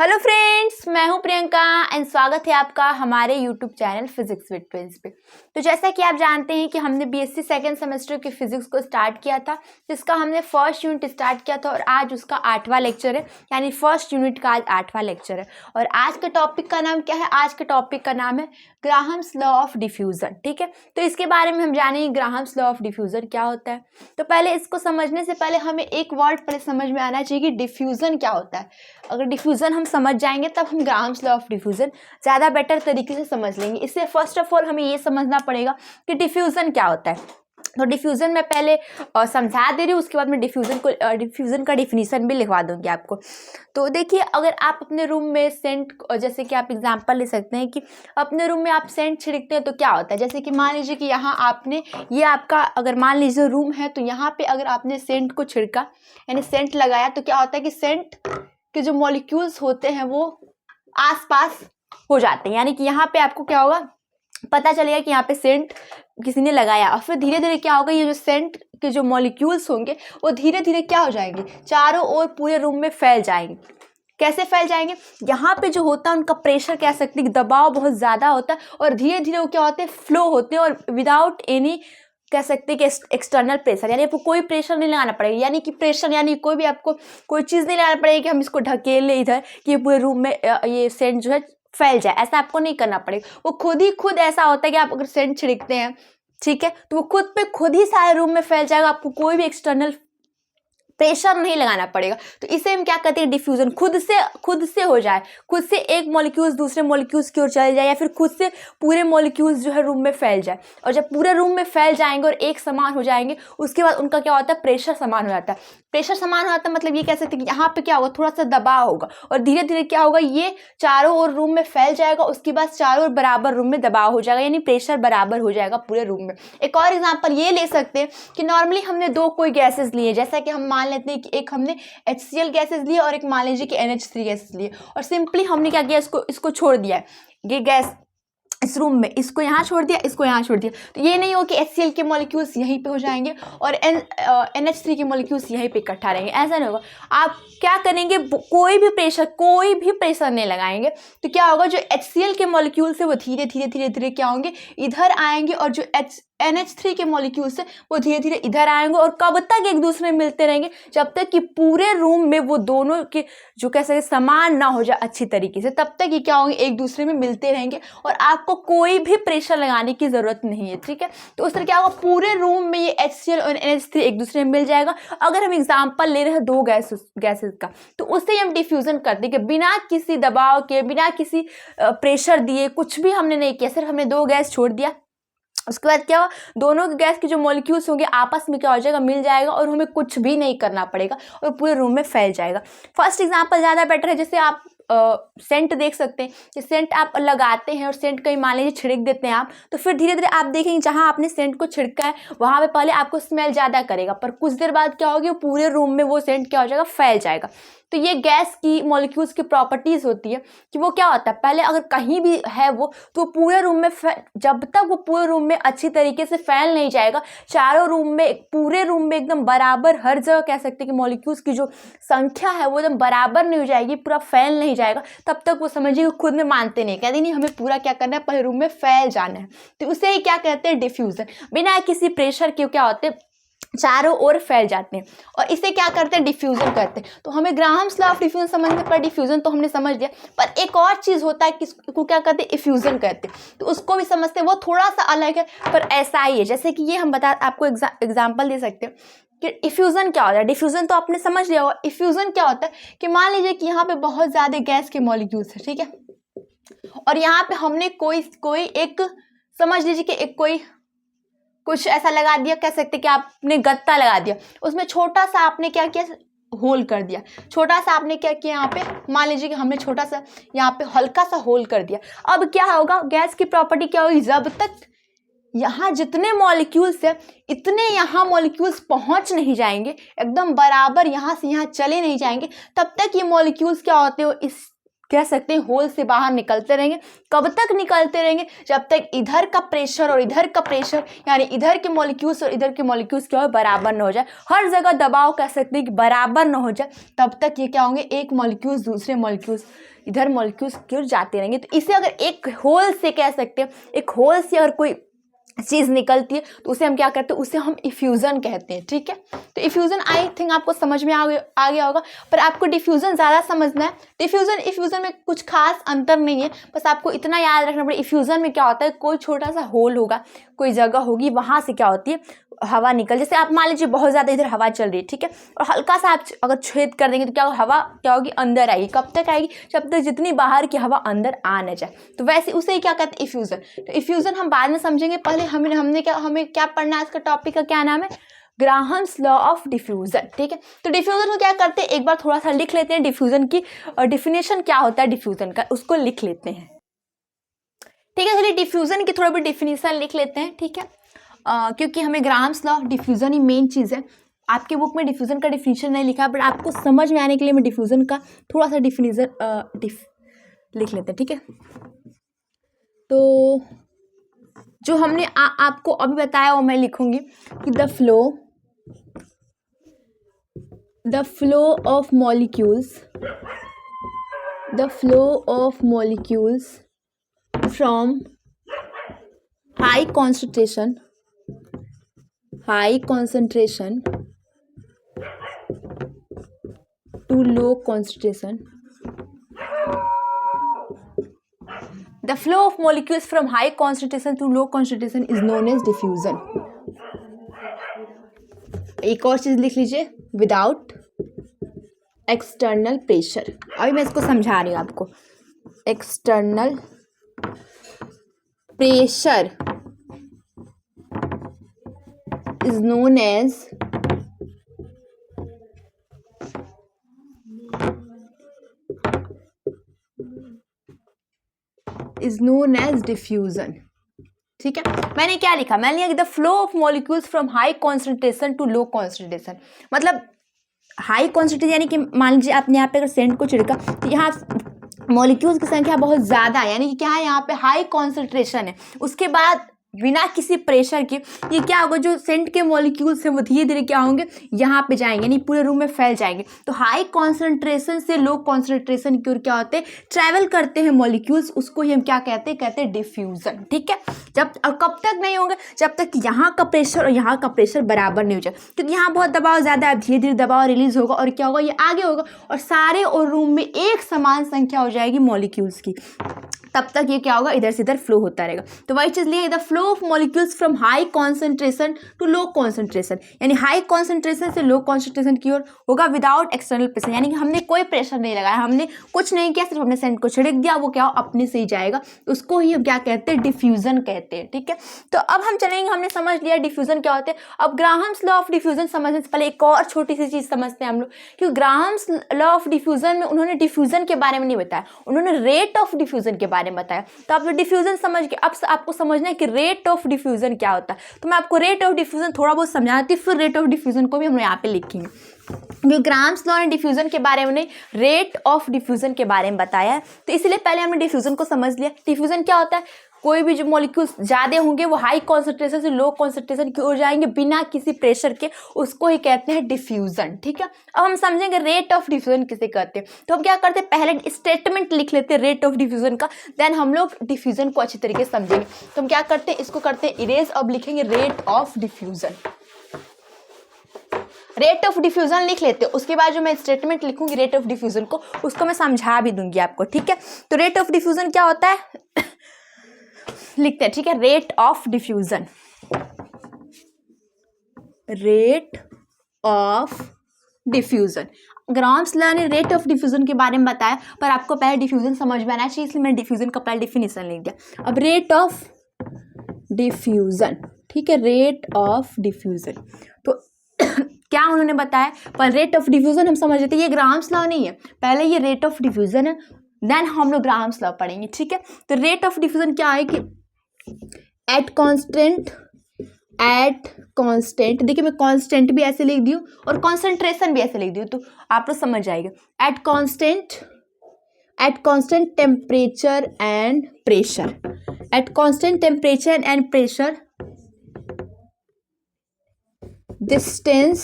Hello friends, मैं हूं Priyanka and स्वागत है आपका हमारे YouTube channel physics with twins पे। तो जैसा कि आप जानते हैं कि हमने बीएससी सेकेंड सेमेस्टर की फिजिक्स को स्टार्ट किया था, जिसका हमने फर्स्ट यूनिट स्टार्ट किया था और आज उसका 8वां लेक्चर है, यानी फर्स्ट यूनिट का आज 8वां लेक्चर है। और आज के टॉपिक का नाम क्या है? आज के टॉपिक का नाम है ग्राहम्स लॉ ऑफ डिफ्यूजन। ठीक है, तो इसके बारे में हम जानेंगे ग्राहम्स लॉ ऑफ डिफ्यूजन क्या होता है। तो पहले इसको समझने से पहले हमें एक वर्ड पहले समझ में आना चाहिए कि डिफ्यूजन क्या होता है। अगर डिफ्यूजन हम समझ जाएंगे तब हम ग्राहम्स लॉ ऑफ डिफ्यूजन ज़्यादा बेटर तरीके से समझ लेंगे। इससे फर्स्ट ऑफ ऑल हमें ये समझना पड़ेगा कि डिफ्यूजन क्या होता है। तो डिफ्यूजन मैं पहले समझा दे रही हूँ, उसके बाद मैं डिफ्यूजन का डिफिनीशन भी लिखवा दूंगी आपको। तो देखिए, अगर आप अपने रूम में सेंट, जैसे कि आप एग्जांपल ले सकते हैं कि अपने रूम में आप सेंट छिड़कते हैं तो क्या होता है। जैसे कि मान लीजिए कि यहाँ आपने ये आपका अगर मान लीजिए रूम है, तो यहाँ पे अगर आपने सेंट को छिड़का यानी सेंट लगाया, तो क्या होता है कि सेंट के जो मॉलिक्यूल्स होते हैं वो आसपास हो जाते हैं। यानी कि यहाँ पे आपको क्या होगा, पता चलेगा कि यहाँ पे सेंट किसी ने लगाया। और फिर धीरे धीरे क्या होगा, ये जो सेंट के जो मॉलिक्यूल्स होंगे वो धीरे धीरे क्या हो जाएंगे, चारों ओर पूरे रूम में फैल जाएंगे। कैसे फैल जाएंगे? यहाँ पे जो होता है उनका प्रेशर, कह सकते हैं दबाव बहुत ज़्यादा होता है और धीरे धीरे वो क्या होते हैं, फ्लो होते हैं और विदाउट एनी, कह सकते हैं कि एक्सटर्नल प्रेशर, यानी आपको कोई प्रेशर नहीं लगाना पड़ेगा। यानी कि प्रेशर यानी कोई भी आपको कोई चीज़ नहीं लगाना पड़ेगी कि हम इसको ढकेल ले इधर कि पूरे रूम में ये सेंट जो है फैल जाए। ऐसा आपको नहीं करना पड़ेगा, वो खुद ही खुद ऐसा होता है कि आप अगर सेंट छिड़कते हैं, ठीक है, तो वो खुद पे खुद ही सारे रूम में फैल जाएगा। आपको कोई भी एक्सटर्नल प्रेशर नहीं लगाना पड़ेगा। तो इसे हम क्या कहते हैं, डिफ्यूजन। खुद से हो जाए, खुद से एक मॉलिक्यूल्स दूसरे मॉलिक्यूल्स की ओर चले जाए, या फिर खुद से पूरे मॉलिक्यूल्स जो है रूम में फैल जाए। और जब पूरे रूम में फैल जाएंगे और एक समान हो जाएंगे, उसके बाद उनका क्या होता है, प्रेशर समान हो जाता है। प्रेशर समान हो जाता है मतलब ये कह सकते हैं कि यहाँ पे क्या होगा, थोड़ा सा दबाव होगा और धीरे धीरे क्या होगा, ये चारों ओर रूम में फैल जाएगा। उसके बाद चारों ओर बराबर रूम में दबाव हो जाएगा, यानी प्रेशर बराबर हो जाएगा पूरे रूम में। एक और एग्जांपल ये ले सकते हैं कि नॉर्मली हमने दो कोई गैसेस लिए, जैसा कि हम मान लेते हैं कि एक हमने HCl गैसेस लिए और एक मान लीजिए कि NH3 गैसेस लिए, और सिंपली हमने क्या किया, इसको छोड़ दिया है, ये गैस इस रूम में, इसको यहाँ छोड़ दिया, इसको यहाँ छोड़ दिया। तो ये नहीं हो कि HCl के मॉलिक्यूल्स यहीं पे हो जाएंगे और NH3 के मॉलिक्यूल्स यहीं पे इकट्ठा रहेंगे, ऐसा नहीं होगा। आप क्या करेंगे, कोई भी प्रेशर नहीं लगाएंगे, तो क्या होगा, जो HCl के मॉलिक्यूल्स है वो धीरे धीरे क्या होंगे, इधर आएंगे, और जो NH3 के मॉलिक्यूल्स है वो धीरे धीरे इधर आएंगे। और कब तक एक दूसरे में मिलते रहेंगे, जब तक कि पूरे रूम में वो दोनों के जो कह सकते समान ना हो जाए अच्छी तरीके से, तब तक ये क्या होंगे, एक दूसरे में मिलते रहेंगे और आपको कोई भी प्रेशर लगाने की जरूरत नहीं है। ठीक है, तो उस तरह क्या होगा, पूरे रूम में ये HCl और NH3 एक दूसरे में मिल जाएगा। अगर हम एग्जाम्पल ले रहे हैं दो गैसेस का, तो उससे हम डिफ्यूजन करते हैं कि बिना किसी दबाव के, बिना किसी प्रेशर दिए, कुछ भी हमने नहीं किया, सिर्फ हमने दो गैस छोड़ दिया। उसके बाद क्या हुआ, दोनों गैस के जो मॉलिक्यूल्स होंगे आपस में क्या हो जाएगा, मिल जाएगा और हमें कुछ भी नहीं करना पड़ेगा और पूरे रूम में फैल जाएगा। फर्स्ट एग्जांपल ज़्यादा बेटर है। जैसे आप सेंट देख सकते हैं कि सेंट आप लगाते हैं और सेंट कहीं मान लीजिए छिड़क देते हैं आप, तो फिर धीरे धीरे आप देखेंगे जहां आपने सेंट को छिड़का है वहां पे पहले आपको स्मेल ज़्यादा करेगा, पर कुछ देर बाद क्या होगी, पूरे रूम में वो सेंट क्या हो जाएगा, फैल जाएगा। तो ये गैस की मॉलिक्यूल्स की प्रॉपर्टीज होती है कि वो क्या होता है, पहले अगर कहीं भी है वो, तो पूरे रूम में जब तक वो पूरे रूम में अच्छी तरीके से फैल नहीं जाएगा, चारों रूम में, पूरे रूम में एकदम बराबर हर जगह कह सकते हैं कि मॉलिक्यूल्स की जो संख्या है वो एकदम बराबर नहीं हो जाएगी, पूरा फैल नहीं जाएगा, तब तक वो समझिए खुद में मानते नहीं, कहते नहीं हमें पूरा क्या करना है, पहले रूम में फैल जाना है। तो उसे ही क्या कहते हैं, डिफ्यूजन। बिना किसी प्रेशर के क्या होते हैं, चारों ओर फैल जाते हैं, और इसे क्या करते हैं, डिफ्यूजन करते हैं। तो हमें ग्राहम्स लॉ ऑफ डिफ्यूजन समझने पर डिफ्यूजन तो हमने समझ लिया, पर एक और चीज होता है कि इसको क्या कहते हैं, इफ्यूजन कहते हैं। तो उसको भी समझते हैं, वो थोड़ा सा अलग है पर ऐसा ही है। जैसे कि ये हम आपको एग्जाम्पल दे सकते हैं कि इफ्यूजन क्या होता है। डिफ्यूजन तो आपने समझ लिया होगा। इफ्यूजन क्या होता है कि मान लीजिए कि यहाँ पे बहुत ज्यादा गैस के मॉलिक्यूल्स है, ठीक है, और यहाँ पे हमने कोई एक, समझ लीजिए कि एक कोई कुछ ऐसा लगा दिया, कह सकते कि आपने गत्ता लगा दिया, उसमें छोटा सा आपने क्या किया, होल कर दिया। छोटा सा आपने क्या किया, यहाँ पे मान लीजिए कि हमने छोटा सा यहाँ पे हल्का सा होल कर दिया। अब क्या होगा, गैस की प्रॉपर्टी क्या होगी, जब तक यहाँ जितने मॉलिक्यूल्स है इतने यहाँ मॉलिक्यूल्स पहुंच नहीं जाएंगे, एकदम बराबर यहाँ से यहाँ चले नहीं जाएंगे, तब तक ये मॉलिक्यूल्स क्या होते हो, इस कह सकते हैं होल से बाहर निकलते रहेंगे। कब तक निकलते रहेंगे? जब तक इधर का प्रेशर और इधर का प्रेशर, यानी इधर के मॉलिक्यूल्स और इधर के मॉलिक्यूल्स क्या हो, बराबर ना हो जाए। हर जगह दबाव कह सकते हैं कि बराबर ना हो जाए, तब तक ये क्या होंगे, एक मॉलिक्यूल्स दूसरे मॉलिक्यूल्स, इधर मॉलिक्यूल्स क्यों जाते रहेंगे। तो इसे अगर एक होल से कह सकते हैं, एक होल से अगर कोई चीज़ निकलती है तो उसे हम क्या कहते हैं, उसे हम इफ्यूज़न कहते हैं। ठीक है, तो इफ्यूज़न आई थिंक आपको समझ में आ गया होगा, पर आपको डिफ्यूज़न ज़्यादा समझना है। डिफ्यूज़न इफ्यूज़न में कुछ खास अंतर नहीं है, बस आपको इतना याद रखना पड़ेगा, इफ्यूज़न में क्या होता है, कोई छोटा सा होल होगा, कोई जगह होगी, वहाँ से क्या होती है, हवा निकल, जैसे आप मान लीजिए बहुत ज़्यादा इधर हवा चल रही है, ठीक है, और हल्का सा आप अगर छेद कर देंगे तो क्या हवा क्या होगी, अंदर आएगी। कब तक आएगी? जब तक जितनी बाहर की हवा अंदर आ न जाए। तो वैसे उसे ही क्या कहते हैं, इफ्यूज़न। तो इफ्यूज़न हम बाद में समझेंगे, पहले हमें क्या पढ़ना है, इसका टॉपिक का क्या नाम है, ग्राहम्स लॉ ऑफ डिफ्यूज़न। ठीक है, तो डिफ्यूज़न को क्या करते हैं, एक बार थोड़ा सा लिख लेते हैं, डिफ्यूज़न की डिफिनेशन क्या होता है डिफ्यूज़न का, उसको लिख लेते हैं। ठीक है, चलिए डिफ्यूज़न की थोड़ा भी डिफिनेशन लिख लेते हैं। ठीक है, क्योंकि हमें ग्राहम्स लॉ ऑफ डिफ्यूज़न ही मेन चीज़ है। आपके बुक में डिफ्यूज़न का डिफिनेशन नहीं लिखा, बट आपको समझ में आने के लिए मैं डिफ्यूज़न का थोड़ा सा डिफिनेशन लिख लेते हैं। ठीक है, तो जो हमने आपको अभी बताया वो मैं लिखूंगी कि the flow of molecules from high concentration to low concentration. The flow of molecules from high concentration to low concentration is known as diffusion. एक और चीज लिख लीजिए, विदाउट एक्सटर्नल प्रेशर। अभी मैं इसको समझा रही हूँ आपको। External pressure is known as diffusion। ठीक है, मैंने क्या लिखा, मैंने लिखा the flow of molecules from high concentration to low concentration. मतलब हाई कॉन्सेंट्रेशन यानी कि मान लीजिए आपने यहाँ पे अगर सेंट को छिड़का तो यहाँ मॉलिक्यूल्स की संख्या बहुत ज़्यादा है, यानी कि क्या है, यहाँ पे हाई कॉन्सेंट्रेशन है। उसके बाद बिना किसी प्रेशर के ये क्या होगा, जो सेंट के मॉलिक्यूल्स हैं वो धीरे धीरे क्या होंगे, यहाँ पे जाएंगे, यानी पूरे रूम में फैल जाएंगे। तो हाई कॉन्सेंट्रेशन से लो कॉन्सेंट्रेशन की ओर क्या होते हैं, ट्रैवल करते हैं मॉलिक्यूल्स, उसको ही हम क्या कहते हैं डिफ्यूजन। ठीक है, जब कब तक नहीं होंगे, जब तक यहाँ का प्रेशर और यहाँ का प्रेशर बराबर नहीं हो जाए, क्योंकि यहाँ बहुत दबाव ज़्यादा है, धीरे धीरे दबाव रिलीज होगा और क्या होगा, ये आगे होगा और सारे और रूम में एक समान संख्या हो जाएगी मॉलिक्यूल्स की। तब तक ये क्या होगा, इधर से इधर फ्लो होता रहेगा। तो वही चीज़ लिए the flow of molecules from high concentration to low concentration, यानी हाई कॉन्सेंट्रेशन से लो कॉन्सेंट्रेशन की ओर होगा विदाउट एक्सटर्नल प्रेशर, यानी कि हमने कोई प्रेशर नहीं लगाया, हमने कुछ नहीं किया, सिर्फ हमने सेंट को छिड़क दिया, वो क्या अपने से ही जाएगा। उसको ही हम क्या कहते हैं, डिफ्यूजन कहते हैं। ठीक है, तो अब हम चलेंगे, हमने समझ लिया डिफ्यूजन क्या होते हैं। अब ग्राहम्स लॉ ऑफ डिफ्यूजन समझने से पहले एक और छोटी सी चीज़ समझते हैं हम लोग, क्योंकि ग्राहम्स लॉ ऑफ डिफ्यूजन में उन्होंने डिफ्यूजन के बारे में नहीं बताया, उन्होंने रेट ऑफ डिफ्यूजन के बारे में बताया। तो आप डिफ्यूजन समझ के अब आपको समझना है कि रेट ऑफ डिफ्यूजन क्या होता है। तो मैं आपको रेट ऑफ डिफ्यूजन थोड़ा बहुत समझाती हूँ, फिर रेट ऑफ डिफ्यूजन को भी हम यहाँ पे लिखेंगे, क्योंकि ग्राहम्स लॉ ने डिफ्यूजन के बारे में नहीं, रेट ऑफ डिफ्यूजन के बारे में बताया है। तो इसलिए पहले हमने डिफ्यूजन को समझ लिया। डिफ्यूजन क्या होता है, कोई भी जो मॉलिक्यूल्स ज़्यादा होंगे वो हाई कॉन्सेंट्रेशन से लो कॉन्सेंट्रेशन की ओर जाएंगे बिना किसी प्रेशर के, उसको ही कहते हैं डिफ्यूजन। ठीक है, अब हम समझेंगे रेट ऑफ डिफ्यूजन किसे कहते हैं। तो हम क्या करते हैं, पहले स्टेटमेंट लिख लेते हैं रेट ऑफ डिफ्यूजन का, देन हम लोग डिफ्यूजन को अच्छी तरीके से समझेंगे। तो हम क्या करते हैं, इसको करते हैं इरेज, अब लिखेंगे rate of diffusion. Rate of diffusion लिख लेते हैं, उसके बाद जो मैं स्टेटमेंट लिखूंगी रेट ऑफ डिफ्यूजन को, उसको मैं समझा भी दूंगी आपको। ठीक है, तो रेट ऑफ डिफ्यूजन क्या होता है लिखते हैं। ठीक है, rate of diffusion, rate of diffusion. Graham's law ने रेट ऑफ डिफ्यूजन के बारे में बताया, पर आपको पहले डिफ्यूजन समझ में आना चाहिए, इसलिए मैंने डिफ्यूजन का पहले डिफिनेशन लिख दिया। अब रेट ऑफ डिफ्यूजन, ठीक है, रेट ऑफ डिफ्यूजन तो क्या उन्होंने बताया, पर रेट ऑफ डिफ्यूजन हम समझ लेते हैं, ये ग्राहम्स लॉ नहीं है, पहले ये रेट ऑफ डिफ्यूजन है, देन हम लोग ग्राहम्स लॉ पढ़ेंगे। ठीक है, तो रेट ऑफ डिफ्यूजन क्या है कि एट कांस्टेंट, देखिए मैं कांस्टेंट भी ऐसे लिख दी हूँ और कॉन्सेंट्रेशन भी ऐसे लिख दी हूँ, तो आप लोग समझ जाएगा। At at constant temperature and pressure. At constant temperature and pressure, distance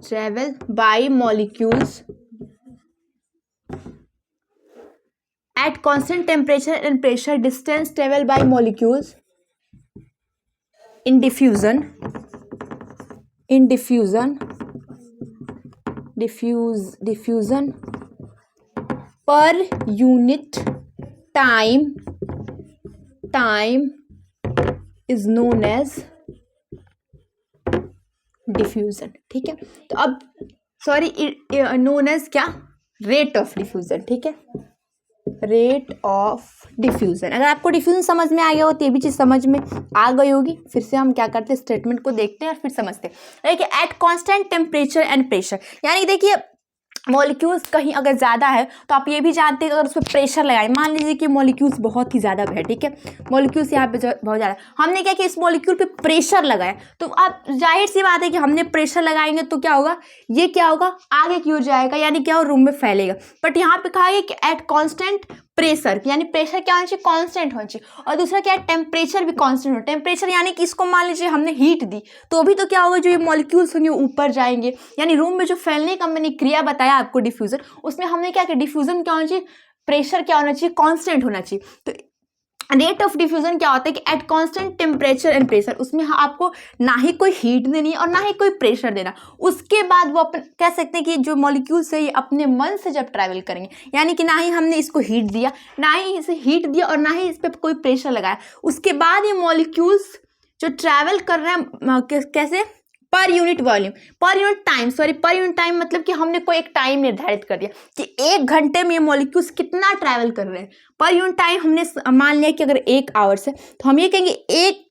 travel by molecules at constant temperature and pressure. Distance travel by molecules in diffusion per unit time is known as diffusion. ठीक है, तो अब known as क्या, rate of diffusion. ठीक है, rate of diffusion. अगर आपको diffusion समझ में आ गया हो तो ये भी चीज समझ में आ गई होगी. फिर से हम क्या करते हैं, स्टेटमेंट को देखते हैं और फिर समझते हैं. देखिए, eight constant temperature and pressure, यानी देखिए मॉलिक्यूल्स कहीं अगर ज़्यादा है तो आप ये भी जानते हैं कि अगर उस पर प्रेशर लगाएं, मान लीजिए कि मॉलिक्यूल्स बहुत ही ज़्यादा है. ठीक है, मॉलिक्यूल्स यहाँ पे बहुत ज़्यादा, हमने क्या किया, इस मॉलिक्यूल पे प्रेशर लगाया, तो आप जाहिर सी बात है कि हमने प्रेशर लगाएंगे तो क्या होगा, ये क्या होगा, आगे की ओर जाएगा, यानी क्या हो, रूम में फैलेगा. बट यहाँ पे कहा गया कि एट कॉन्स्टेंट प्रेशर, यानी प्रेशर क्या होना चाहिए, कांस्टेंट होना चाहिए. और दूसरा क्या है, टेम्परेचर भी कांस्टेंट हो. टेम्परेचर यानी कि इसको मान लीजिए हमने हीट दी तो भी तो क्या होगा, जो ये मॉलिक्यूल्स होंगे ऊपर जाएंगे, यानी रूम में जो फैलने का मैंने क्रिया बताया आपको डिफ्यूजन, उसमें हमने क्या किया, डिफ्यूजन क्या होना चाहिए, प्रेशर क्या होना चाहिए, कांस्टेंट होना चाहिए. तो रेट ऑफ डिफ्यूजन क्या होता है कि eight constant temperature and pressure, उसमें आपको ना ही कोई हीट देनी है और ना ही कोई प्रेशर देना. उसके बाद वो अपन कह सकते हैं कि जो मॉलिक्यूल्स है ये अपने मन से जब ट्रैवल करेंगे, यानी कि ना ही हमने इसको हीट दिया, ना ही इसे हीट दिया और ना ही इस पर कोई प्रेशर लगाया, उसके बाद ये मॉलिक्यूल्स जो ट्रैवल कर रहे हैं कैसे, पर यूनिट वॉल्यूम, पर यूनिट टाइम, मतलब कि हमने कोई एक टाइम निर्धारित कर दिया कि 1 घंटे में ये मॉलिक्यूल्स कितना ट्रैवल कर रहे हैं. पर यूनिट टाइम हमने मान लिया कि अगर 1 आवर्स है तो हम ये कहेंगे 1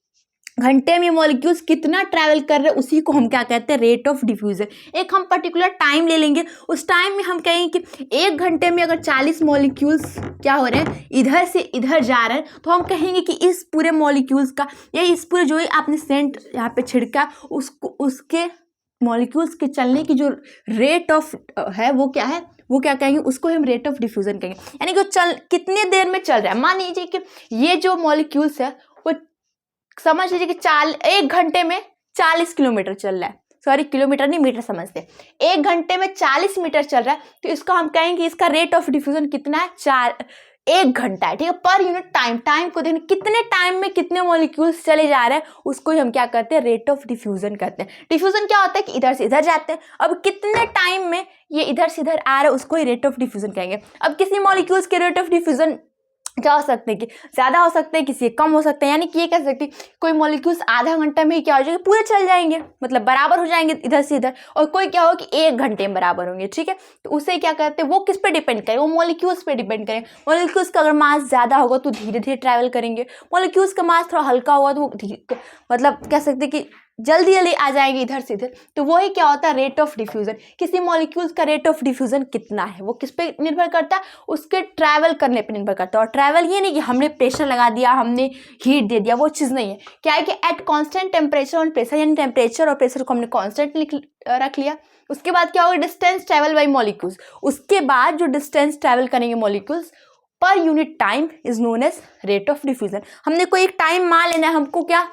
घंटे में मॉलिक्यूल्स कितना ट्रैवल कर रहे हैं, उसी को हम क्या कहते हैं, रेट ऑफ डिफ्यूजन. एक हम पर्टिकुलर टाइम ले लेंगे, उस टाइम में हम कहेंगे कि 1 घंटे में अगर 40 मॉलिक्यूल्स क्या हो रहे हैं, इधर से इधर जा रहे हैं, तो हम कहेंगे कि इस पूरे मॉलिक्यूल्स का, या इस पूरे जो आपने सेंट यहाँ पे छिड़का, उसके मॉलिक्यूल्स के चलने की जो रेट ऑफ है वो क्या है, वो क्या कहेंगे, उसको हम रेट ऑफ डिफ्यूजन कहेंगे. यानी कि कितने देर में चल रहा है. मान लीजिए कि ये जो मॉलिक्यूल्स है वो समझ लीजिए कि 1 घंटे में 40 किलोमीटर चल रहा है, सॉरी किलोमीटर नहीं मीटर समझते, 1 घंटे में 40 मीटर चल रहा है, तो इसको हम कहेंगे इसका रेट ऑफ डिफ्यूजन कितना है, 1 घंटा है. ठीक है, पर यूनिट टाइम को देखने कितने टाइम में कितने मॉलिक्यूल्स चले जा रहे हैं, उसको ही हम क्या करते हैं, रेट ऑफ डिफ्यूजन कहते हैं. डिफ्यूजन क्या होता है कि इधर से इधर जाते हैं, अब कितने टाइम में ये इधर से इधर आ रहा है, उसको ही रेट ऑफ डिफ्यूजन कहेंगे. अब किसी मॉलिक्यूल्स के रेट ऑफ डिफ्यूजन क्या हो सकते हैं कि ज़्यादा हो सकते हैं, किसी कम हो सकते हैं. यानी कि ये कह सकते हैं कोई मॉलिक्यूल्स आधा घंटा में ही क्या हो जाएंगे, पूरे चल जाएंगे, मतलब बराबर हो जाएंगे इधर से इधर, और कोई क्या हो कि 1 घंटे में बराबर होंगे. ठीक है, तो उसे क्या करते हैं, वो किस पे डिपेंड करें, वो मॉलिक्यूल्स पे डिपेंड करें. मॉलिक्यूल्स का अगर मास ज़्यादा होगा तो धीरे धीरे ट्रैवल करेंगे, मॉलिक्यूल्स का मास थोड़ा हल्का होगा तो मतलब कह सकते हैं कि जल्दी आ जाएंगे इधर से इधर. तो वही क्या होता है, रेट ऑफ डिफ्यूजन. किसी मॉलिक्यूल्स का रेट ऑफ डिफ्यूजन कितना है, वो किस पे निर्भर करता है, उसके ट्रैवल करने पे निर्भर करता है. और ट्रैवल ये नहीं कि हमने प्रेशर लगा दिया, हमने हीट दे दिया, वो चीज़ नहीं है. क्या है कि एट कांस्टेंट टेम्परेचर और प्रेशर, यानी टेम्परेचर और प्रेशर को हमने कांस्टेंट रख लिया. उसके बाद क्या होगा, डिस्टेंस ट्रैवल बाई मॉलिक्यूल्स. उसके बाद जो डिस्टेंस ट्रैवल करेंगे molecules per unit time is known as rate of diffusion. हमने कोई एक टाइम मान लेना है हमको, क्या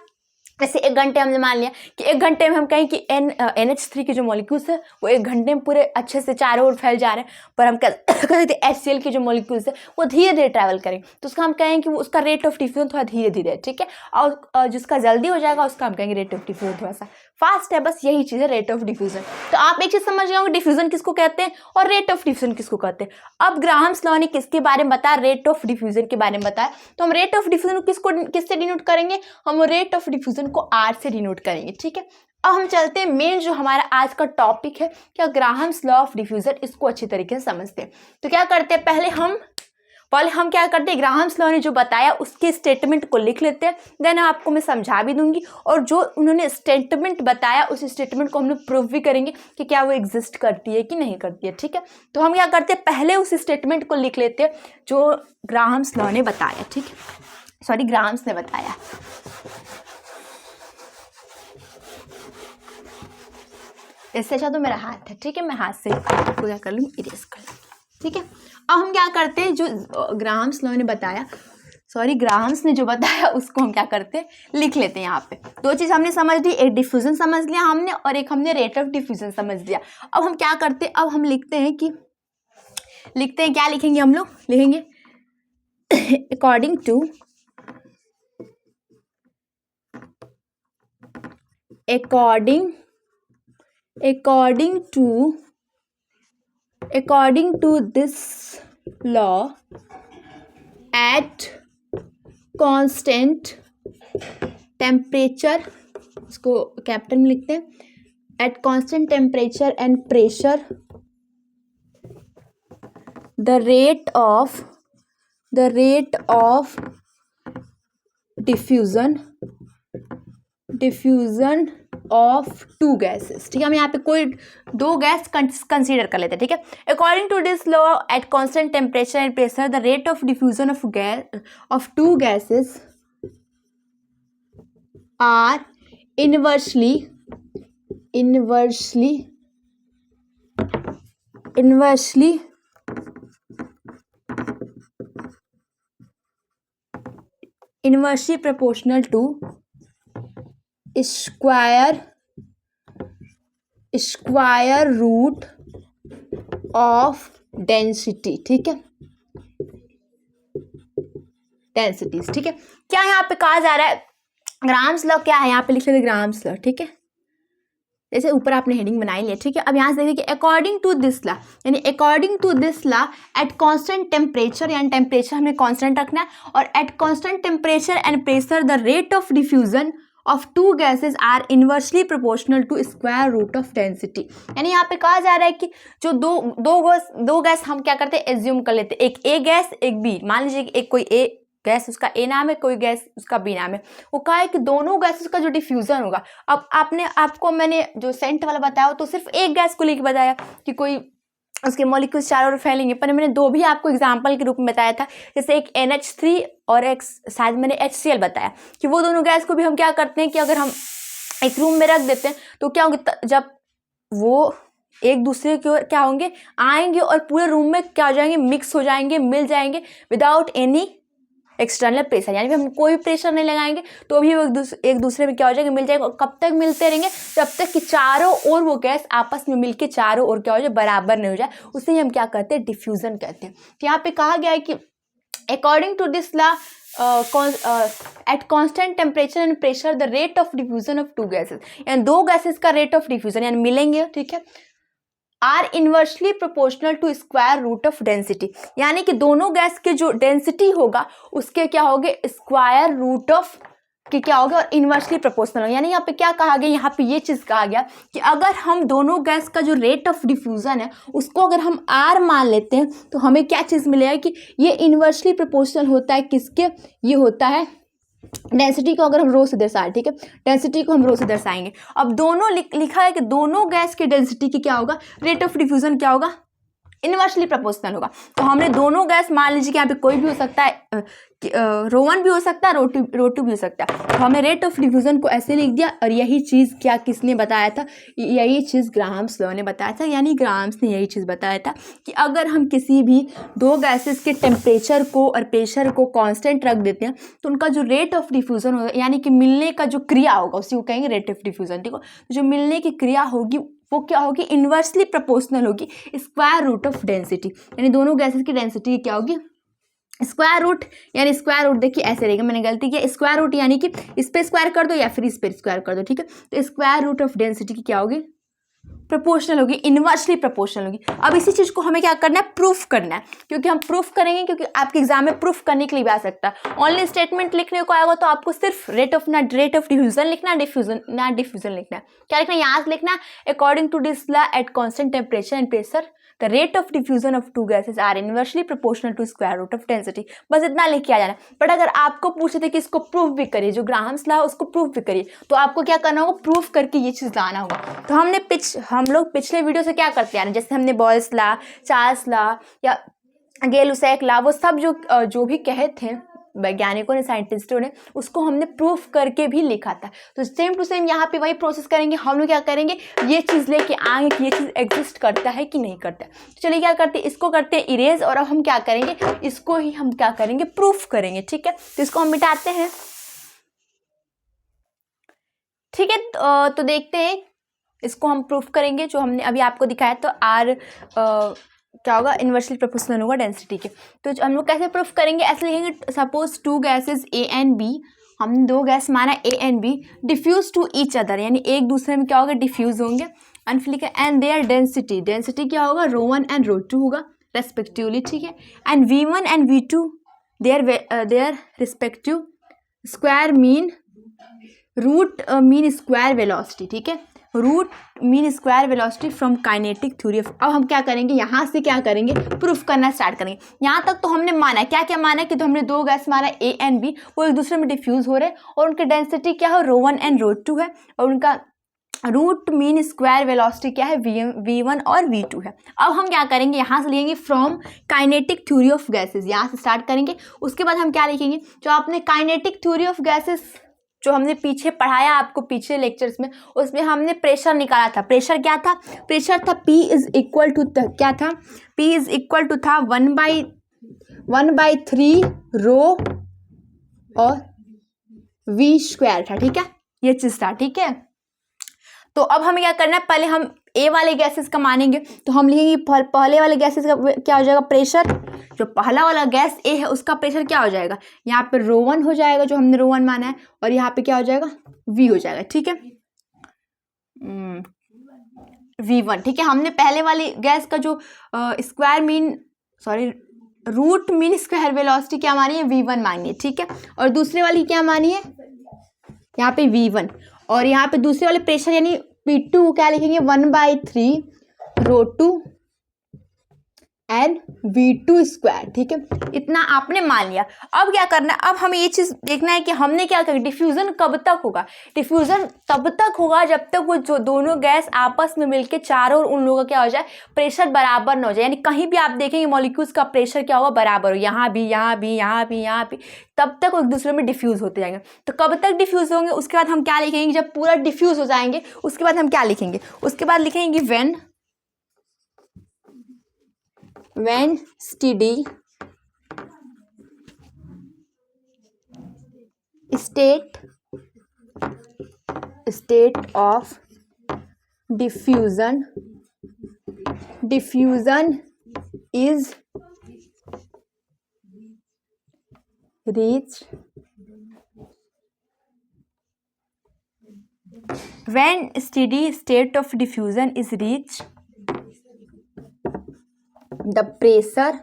जैसे 1 घंटे हमने मान लिया कि 1 घंटे में हम कहें कि NH3 के जो मॉलिक्यूल्स है वो 1 घंटे में पूरे अच्छे से चारों ओर फैल जा रहे हैं, पर हम कह सकते हैं HCl के जो मॉलिक्यूल्स है वो धीरे धीरे ट्रैवल करेंगे, तो उसका हम कहेंगे कि उसका रेट ऑफ डिफ्यूजन थोड़ा धीरे धीरे. ठीक है, और जिसका जल्दी हो जाएगा उसका हम कहेंगे रेट ऑफ डिफ्यूजन थोड़ा सा फास्ट है. बस यही चीज़ है रेट ऑफ डिफ्यूजन. तो आप एक चीज़ समझ गए होंगे, डिफ्यूजन किसको कहते हैं और रेट ऑफ डिफ्यूजन किसको कहते हैं. अब ग्राहम्स लॉ ने किसके बारे में बताया, रेट ऑफ डिफ्यूजन के बारे में बताया. तो हम रेट ऑफ डिफ्यूजन को किससे डिनोट करेंगे, हम रेट ऑफ डिफ्यूजन को R से डिनोट करेंगे. ठीक है, अब हम चलते हैं मेन जो हमारा आज का टॉपिक है, क्या ग्राहम्स लॉ ऑफ डिफ्यूजन, इसको अच्छी तरीके से समझते हैं. तो क्या करते हैं, पहले हम क्या करते हैं, ग्राहम्स लॉ ने जो बताया उसके स्टेटमेंट को लिख लेते हैं, देन आपको मैं समझा भी दूंगी, और जो उन्होंने स्टेटमेंट बताया उस स्टेटमेंट को हम लोग प्रूव भी करेंगे कि क्या वो एग्जिस्ट करती है कि नहीं करती है. ठीक है, तो हम क्या करते हैं, पहले उस स्टेटमेंट को लिख लेते हैं जो ग्राहम्स लॉ ने बताया. ठीक है, सॉरी ग्राहम्स ने बताया. इससे अच्छा तो मेरा हाथ है, ठीक है, मैं हाथ से इसको क्या कर लूँ, इरेज कर लूँ, ठीक है। अब हम क्या करते हैं, जो ग्राहम्स लॉ ने बताया, सॉरी ग्राहम्स ने जो बताया उसको हम क्या करते हैं, लिख लेते हैं। यहाँ पे दो चीज़ हमने समझ ली, एक डिफ्यूजन समझ लिया हमने और एक हमने रेट ऑफ डिफ्यूजन समझ लिया। अब हम क्या करते हैं, अब हम लिखते हैं कि क्या लिखेंगे हम लोग, लिखेंगे according to this law at constant temperature, इसको कैपिटल में लिखते हैं, at constant temperature and pressure the rate of diffusion of two gases, ठीक है। हम यहाँ पे कोई दो गैस कंसीडर कर लेते हैं, ठीक है। According to this law at constant temperature and pressure the rate of diffusion of two gases are inversely proportional to square root of density, ठीक है, densities, ठीक है। क्या यहाँ पे कहा जा रहा है, ग्राहम्स लॉ क्या है, यहाँ पे लिख लेते ग्राहम्स लॉ, ठीक है, जैसे ऊपर आपने हेडिंग बनाई लिया, ठीक है। अब यहाँ से देखिए कि अकॉर्डिंग टू दिस लॉ, यानी according to this law at constant temperature, यानी टेम्परेचर हमें कांस्टेंट रखना है, और at constant temperature and pressure the rate of diffusion of two gases are inversely proportional to square root of density. यानी यहाँ पे कहा जा रहा है कि जो दो गैस हम क्या करते हैं, एज्यूम कर लेते हैं, एक ए गैस एक बी, मान लीजिए कि एक कोई ए गैस उसका ए नाम है, कोई गैस उसका बी नाम है, वो कहा है कि दोनों गैसेस का जो डिफ्यूजन होगा, अब आपको मैंने जो सेंट वाला बताया तो सिर्फ एक गैस को लेकर बताया कि कोई उसके मॉलिक्यूल्स चारों ओर फैलेंगे, पर मैंने दो भी आपको एग्जांपल के रूप में बताया था, जैसे एक NH3 और एक शायद मैंने HCl बताया, कि वो दोनों गैस को भी हम क्या करते हैं कि अगर हम एक रूम में रख देते हैं तो क्या होगा, जब वो एक दूसरे की ओर क्या होंगे, आएंगे और पूरे रूम में क्या हो जाएंगे, मिक्स हो जाएंगे, मिल जाएंगे विदाउट एनी एक्सटर्नल प्रेशर, यानी कि हम कोई प्रेशर नहीं लगाएंगे तो भी वो एक दूसरे में क्या हो जाएंगे, मिल जाएंगे। और कब तक मिलते रहेंगे, जब तक कि चारों ओर वो गैस आपस में मिलके चारों ओर क्या हो जाए, बराबर नहीं हो जाए, उसे हम क्या कहते हैं, डिफ्यूजन कहते हैं। तो यहाँ पे कहा गया है कि according to this law at constant temperature and pressure the rate of diffusion of two gases, यानी दो गैसेस का रेट ऑफ डिफ्यूजन यानी मिलेंगे, ठीक है, are inversely proportional to square root of density, यानी कि दोनों गैस के जो डेंसिटी होगा उसके क्या होगे, स्क्वायर रूट ऑफ के क्या होगा, और इनवर्सली प्रोपोर्शनल। यानी यहाँ पे क्या कहा गया, यहाँ पे ये चीज़ कहा गया कि अगर हम दोनों गैस का जो रेट ऑफ डिफ्यूजन है उसको अगर हम आर मान लेते हैं तो हमें क्या चीज़ मिलेगा कि ये इनवर्सली प्रोपोर्शनल होता है किसके, ये होता है डेंसिटी को अगर हम रो से दर्शाएं, ठीक है, डेंसिटी को हम रो से दर्शाएंगे। अब दोनों लिखा है कि दोनों गैस की डेंसिटी की क्या होगा, रेट ऑफ डिफ्यूजन क्या होगा, इनवर्सली प्रोपोर्शनल होगा। तो हमने दोनों गैस मान लीजिए कि यहाँ पे कोई भी हो सकता है, रो1 भी हो सकता है, रो2 भी हो सकता है, तो हमने रेट ऑफ डिफ्यूजन को ऐसे लिख दिया। और यही चीज़ क्या किसने बताया था, यही चीज़ ग्राहम्स लॉ ने बताया था, यानी ग्राहम्स ने यही चीज़ बताया था कि अगर हम किसी भी दो गैसेस के टेम्परेचर को और प्रेशर को कांस्टेंट रख देते हैं तो उनका जो रेट ऑफ डिफ्यूजन होगा, यानी कि मिलने का जो क्रिया होगा उसी को कहेंगे रेट ऑफ डिफ्यूजन, ठीक है। जो मिलने की क्रिया होगी वो क्या होगी, इनवर्सली प्रोपोर्शनल होगी स्क्वायर रूट ऑफ डेंसिटी, यानी दोनों गैसेस की डेंसिटी क्या होगी, स्क्वायर रूट, यानी स्क्वायर रूट देखिए ऐसे रहेगा, मैंने गलती किया, स्क्वायर रूट यानी कि इस पे स्क्वायर कर दो या फिर इस पे स्क्वायर कर दो, ठीक है। तो स्क्वायर रूट ऑफ डेंसिटी की क्या होगी, प्रोपोर्शनल होगी, इनवर्सली प्रोपोर्शनल होगी। अब इसी चीज़ को हमें क्या करना है, प्रूफ करना है, क्योंकि हम प्रूफ करेंगे, क्योंकि आपके एग्जाम में प्रूफ करने के लिए भी आ सकता है। ओनली स्टेटमेंट लिखने को आएगा तो आपको सिर्फ रेट ऑफ डिफ्यूजन लिखना, डिफ्यूजन लिखना है, क्या लिखना है, यहाँ से लिखना है according to this law at constant temperature and pressure the rate of diffusion of two gases are inversely proportional to square root of density, बस इतना लिख के आ जाना। बट अगर आपको पूछे थे कि इसको प्रूफ भी करिए, जो ग्राहम्स लॉ उसको प्रूफ भी करिए, तो आपको क्या करना होगा, प्रूफ करके ये चीज़ लाना होगा। तो हम लोग पिछले वीडियो से क्या करते हैं, जैसे हमने बॉयल्स लॉ, चार्ल्स लॉ या गेल-लुसैक लॉ, वो सब जो भी कहे थे वैज्ञानिकों ने, साइंटिस्टों ने उसको हमने प्रूफ करके भी लिखा था। तो सेम टू सेम यहाँ पे वही प्रोसेस करेंगे हम लोग। क्या करेंगे, ये चीज़ लेके आएंगे कि ये चीज़ एग्जिस्ट करता है कि नहीं करता है। तो चलिए क्या करते हैं, इसको करते हैं इरेज, और अब हम क्या करेंगे, इसको ही हम क्या करेंगे, प्रूफ करेंगे। ठीक है, तो इसको हम मिटाते हैं। ठीक है, तो देखते हैं, इसको हम प्रूफ करेंगे जो हमने अभी आपको दिखाया। तो आर क्या होगा, इन्वर्सली प्रोपोर्शनल होगा डेंसिटी के। तो हम लोग कैसे प्रूफ करेंगे, ऐसे लिखेंगे, suppose two gases A and B, हमने दो गैस माना A and B, diffuse to each other, यानी एक दूसरे में क्या होगा, डिफ्यूज होंगे। एंड देयर डेंसिटी, डेंसिटी क्या होगा, ρ1 एंड ρ2 होगा रेस्पेक्टिवली। ठीक है, and V1 and V2 their respective square mean, root mean square velocity. ठीक है, root mean square velocity from kinetic theory of. अब हम क्या करेंगे, यहाँ से क्या करेंगे, प्रूफ करना स्टार्ट करेंगे। यहाँ तक तो हमने माना, क्या क्या माना कि तो हमने दो गैस माना ए एंड बी, वो एक दूसरे में डिफ्यूज हो रहे हैं और उनकी डेंसिटी क्या है, ρ1 एंड ρ2 है, और उनका रूट मीन स्क्वायर वेलोसिटी क्या है, V1 और V2 है। अब हम क्या करेंगे, यहाँ से लिखेंगे from kinetic theory of gases, यहाँ से स्टार्ट करेंगे। उसके बाद हम क्या लिखेंगे, जो आपने काइनेटिक थ्योरी ऑफ गैसेस जो हमने पीछे पढ़ाया आपको पिछले लेक्चर्स में, उसमें हमने प्रेशर निकाला था। प्रेशर क्या था, प्रेशर था P इज इक्वल टू, क्या था, P इज इक्वल टू था 1/3 रो और V स्क्वायर था। ठीक है, ये चीज था। ठीक है, तो अब हमें क्या करना है, पहले हम ए वाले गैसेस का मानेंगे। तो हम लिखेंगे पहले वाले गैसेस का क्या हो जाएगा, प्रेशर, जो पहला वाला गैस ए है उसका प्रेशर क्या हो जाएगा, यहाँ पे ρ1 हो जाएगा, जो हमने ρ1 माना है, और यहाँ पे क्या हो जाएगा, V हो जाएगा। ठीक है, V1। ठीक है, हमने पहले वाली गैस का जो रूट मीन स्क्वायर वेलोसिटी क्या मानी है, V1 मानी है। ठीक है, और दूसरे वाली क्या मानी है, यहाँ पे V1, और यहाँ पे दूसरे वाले प्रेशर यानी P2 क्या लिखेंगे, 1/3 ρ2 एंड V2 स्क्वायर। ठीक है, इतना आपने मान लिया। अब क्या करना है, अब हमें ये चीज़ देखना है कि हमने क्या करा, डिफ्यूजन कब तक होगा, डिफ्यूजन तब तक होगा जब तक वो जो दोनों गैस आपस में मिलके चारों और उन लोगों का क्या हो जाए, प्रेशर बराबर न हो जाए। यानी कहीं भी आप देखेंगे मॉलिक्यूल्स का प्रेशर क्या होगा, बराबर हो, यहाँ भी, यहाँ भी, यहाँ भी, यहाँ भी, तब तक वो एक दूसरे में डिफ्यूज होते जाएंगे। तो कब तक डिफ्यूज होंगे, उसके बाद हम क्या लिखेंगे, जब पूरा डिफ्यूज हो जाएंगे उसके बाद हम क्या लिखेंगे, उसके बाद लिखेंगे when steady state of diffusion is reached, when steady state of diffusion is reached, the pressure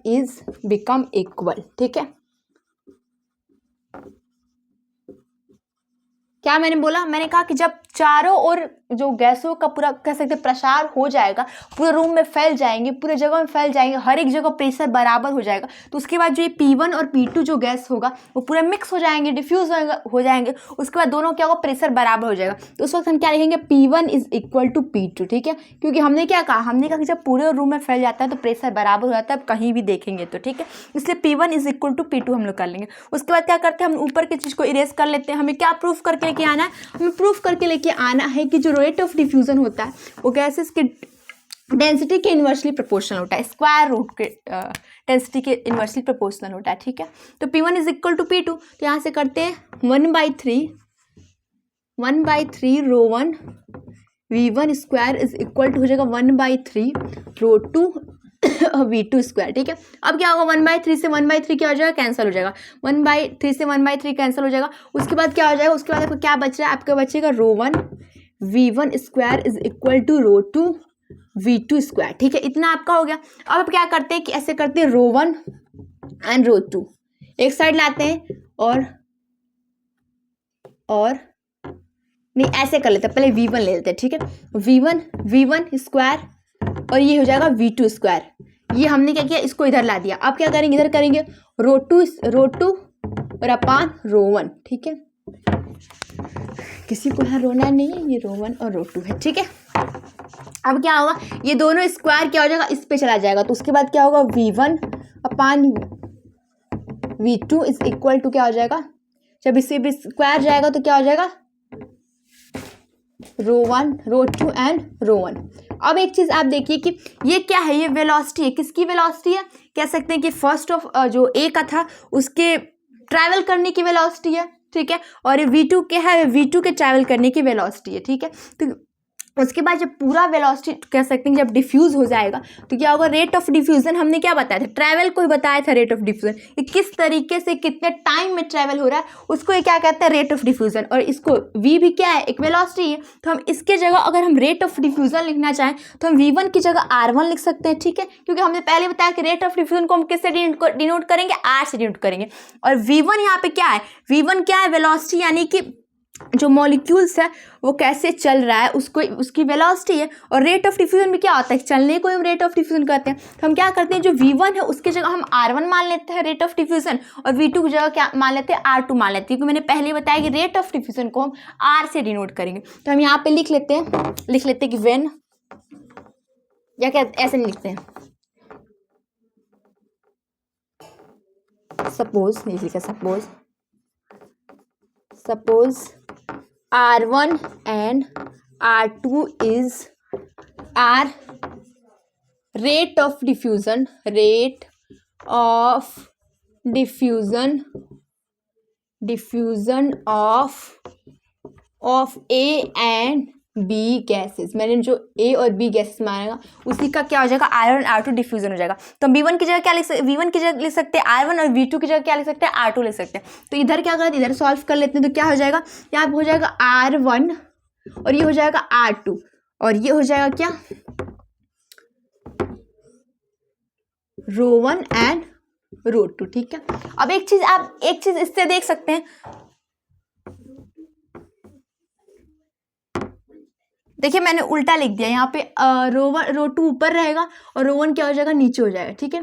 is become equal। ठीक है, क्या मैंने बोला, मैंने कहा कि जब चारों ओर जो गैसों का पूरा कह सकते प्रसार हो जाएगा, पूरे रूम में फैल जाएंगे, पूरे जगह में फैल जाएंगे, हर एक जगह प्रेशर बराबर हो जाएगा, तो उसके बाद जो ये P1 और P2 जो गैस होगा वो पूरा मिक्स हो जाएंगे, डिफ्यूज हो जाएंगे, उसके बाद दोनों क्या होगा, प्रेशर बराबर हो जाएगा। तो उस वक्त हम क्या लिखेंगे, P1 is equal to P2। ठीक है, क्योंकि हमने क्या कहा, हमने कहा कि जब पूरे रूम में फैल जाता है तो प्रेशर बराबर हो जाता है, कहीं भी देखेंगे तो। ठीक है, इसलिए P1 is equal to P2 हम लोग कर लेंगे। उसके बाद क्या करते हैं, हम ऊपर की चीज़ को इरेज कर लेते हैं। हमें क्या प्रूफ करके लेके आना है, हमें प्रूफ करके लेके आना है कि जो रेट ऑफ डिफ्यूजन होता है वो गैसेस के डेंसिटी के इन्वर्सली प्रोपोर्शनल होता है, स्क्वायर रूट के डेंसिटी के इन्वर्सली प्रोपोर्शनल होता है। ठीक है, तो P1 is equal to P2, तो यहाँ से करते हैं 1/3 ρ1 V1 square is equal to हो जाएगा 1/3 ρ2 V2 स्क्वायर। ठीक है, अब क्या होगा, 1/3 से 1/3 क्या हो जाएगा, कैंसिल हो जाएगा, 1/3 से 1/3 कैंसिल हो जाएगा। उसके बाद क्या हो जाएगा, उसके बाद आपको क्या बच रहा है, आपका बचेगा ρ1 V1 square is equal to ρ2 V2 square. ठीक है, इतना आपका हो गया। अब आप क्या करते हैं कि ऐसे करते हैं, ρ1 एंड ρ2 एक साइड लाते हैं, और नहीं ऐसे कर लेते हैं, पहले V1 ले लेते हैं। ठीक है, V1 स्क्वायर और ये हो जाएगा V2 स्क्वायर। ये हमने क्या किया, इसको इधर ला दिया। अब क्या करेंगे, इधर करेंगे ρ2 और अपान ρ1। ठीक है, किसी को यहाँ रोना नहीं है, ये ρ1 और ρ2 है। ठीक है, अब क्या होगा, ये दोनों स्क्वायर क्या हो जाएगा, इस पे चला जाएगा, तो उसके बाद क्या होगा, V1 upon V2 is equal to क्या हो जाएगा, जब इसे भी स्क्वायर जाएगा तो क्या हो जाएगा, ρ1 ρ2 एंड ρ1। अब एक चीज आप देखिए कि ये क्या है, ये वेलोसिटी है, किसकी वेलोसिटी है, कह सकते हैं कि फर्स्ट ऑफ जो ए का था उसके ट्रैवल करने की वेलोसिटी है, ठीक है, और ये V2 क्या है, V2 के ट्रैवल करने की वेलोसिटी है, ठीक है। तो उसके बाद जब पूरा वेलोसिटी कह सकते हैं जब डिफ्यूज हो जाएगा तो क्या होगा, रेट ऑफ डिफ्यूजन हमने क्या बताया था, ट्रैवल को ही बताया था रेट ऑफ डिफ्यूजन, ये किस तरीके से कितने टाइम में ट्रैवल हो रहा है उसको ये क्या कहते हैं, रेट ऑफ डिफ्यूजन। और इसको V भी क्या है, एक वेलोसिटी है, तो हम इसके जगह अगर हम रेट ऑफ डिफ्यूजन लिखना चाहें तो हम V1 की जगह R1 लिख सकते हैं, ठीक है, क्योंकि हमने पहले बताया कि रेट ऑफ डिफ्यूजन को हम किससे डिनोट करेंगे, R से डिनोट करेंगे। और V1 यहाँ पे क्या है, V1 क्या है, वेलोसिटी, यानी कि जो मॉलिक्यूल्स है वो कैसे चल रहा है उसको उसकी वेलोसिटी है। और रेट ऑफ डिफ्यूजन भी क्या होता है, चलने को हम रेट ऑफ डिफ्यूजन कहते हैं। तो हम क्या करते हैं, जो V1 है उसकी जगह हम R1 मान लेते हैं रेट ऑफ डिफ्यूजन, और V2 की जगह क्या मान लेते हैं, R2 मान लेते हैं, क्योंकि मैंने पहले बताया कि रेट ऑफ डिफ्यूजन को हम R से डिनोट करेंगे। तो हम यहाँ पे लिख लेते हैं कि व्हेन, या क्या ऐसे नहीं लिखते हैं, सपोज नहीं लिखा, suppose R1 and R2 is R rate of diffusion of A and B gases. मैंने जो A और B गैसेस मानेगा उसी का क्या हो जाएगा, R1 R2 डिफ्यूजन हो जाएगा। तो हम V1 की जगह क्या लिख सकते, V1 की जगह लिख सकते हैं R1, और V2 की जगह क्या लिख सकते हैं, R2 लिख सकते हैं। तो इधर क्या करते हैं, इधर सॉल्व कर लेते हैं, तो क्या हो जाएगा, यहाँ पे हो जाएगा R1 और ये हो जाएगा R2 और ये हो जाएगा क्या, ρ1 एंड ρ2, ठीक है। अब एक चीज इससे देख सकते हैं, देखिए मैंने उल्टा लिख दिया यहाँ पे, ρ2 ऊपर रहेगा और ρ1 क्या हो जाएगा, नीचे हो जाएगा, ठीक है।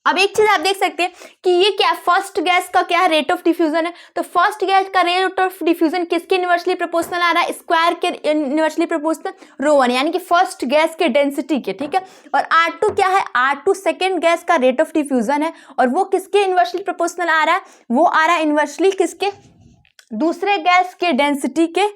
अब एक चीज आप देख सकते हैं कि ये क्या, फर्स्ट गैस का क्या है, रेट ऑफ डिफ्यूजन है। तो फर्स्ट गैस का रेट ऑफ डिफ्यूजन किसके इनवर्सली प्रोपोर्शनल आ रहा है, स्क्वायर के इनवर्सली प्रोपोर्शनल ρ1, यानी कि फर्स्ट गैस के डेंसिटी के, ठीक है। और R2 क्या है, R2 सेकेंड गैस का रेट ऑफ डिफ्यूजन है, और वो किसके इनवर्सली प्रोपोर्शनल आ रहा है, वो आ रहा है इनवर्सली किसके, दूसरे गैस के डेंसिटी के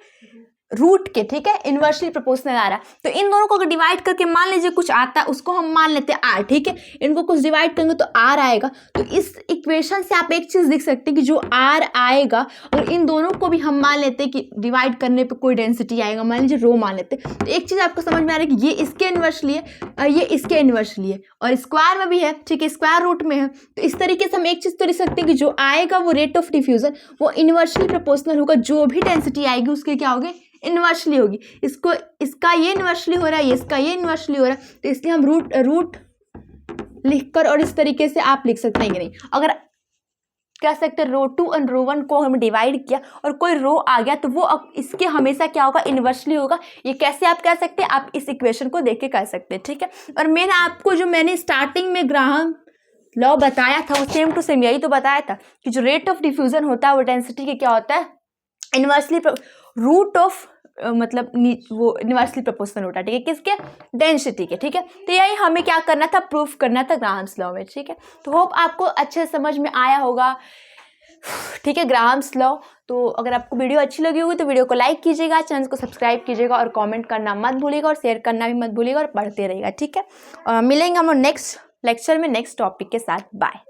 रूट के, ठीक है, इनवर्सली प्रोपोर्शनल आ रहा है। तो इन दोनों को अगर डिवाइड करके मान लीजिए कुछ आता है, उसको हम मान लेते हैं R, ठीक है, इनको कुछ डिवाइड करेंगे तो R आएगा। तो इस इक्वेशन से आप एक चीज लिख सकते हैं कि जो R आएगा और इन दोनों को भी हम मान लेते हैं कि डिवाइड करने पे कोई डेंसिटी आएगा, मान लीजिए ρ मान लेते हैं। तो एक चीज आपको समझ में आ रहा है कि ये इसके इनवर्सली है, ये इसके इनवर्सली है, और स्क्वायर में भी है, ठीक है, स्क्वायर रूट में है। तो इस तरीके से हम एक चीज तो लिख सकते हैं कि जो आएगा वो रेट ऑफ डिफ्यूजन वो इनवर्सली प्रोपोर्शनल होगा, जो भी डेंसिटी आएगी उसके क्या होगी, इनवर्सली होगी। इसका ये इनवर्सली हो रहा है, इसका ये इनवर्सली हो रहा है, तो इसलिए हम रूट लिखकर और इस तरीके से आप लिख सकते हैं कि नहीं। अगर कह सकते हैं ρ2 और ρ1 को हम डिवाइड किया और कोई रो आ गया तो वो इसके हमेशा क्या होगा, इनवर्सली होगा। ये कैसे आप कह सकते हैं, आप इस इक्वेशन को देख के कह सकते हैं, ठीक है। और मैंने स्टार्टिंग में ग्राहम लॉ बताया था वो सेम टू सेम यही तो बताया था कि जो रेट ऑफ डिफ्यूजन होता है वो डेंसिटी के क्या होता है, इनवर्सली रूट ऑफ मतलब वो इनवर्सली प्रोपोर्शनल होता है, ठीक है, किसके, डेंसिटी के, ठीक है। तो यही हमें क्या करना था, प्रूफ करना था ग्राहम्स लॉ में, ठीक है। तो होप आपको अच्छे समझ में आया होगा, ठीक है, ग्राहम्स लॉ। तो अगर आपको वीडियो अच्छी लगी होगी तो वीडियो को लाइक कीजिएगा, चैनल को सब्सक्राइब कीजिएगा और कमेंट करना मत भूलिएगा और शेयर करना भी मत भूलिएगा और पढ़ते रहिएगा, ठीक है। मिलेंगे हम लोग नेक्स्ट लेक्चर में नेक्स्ट टॉपिक के साथ। बाय।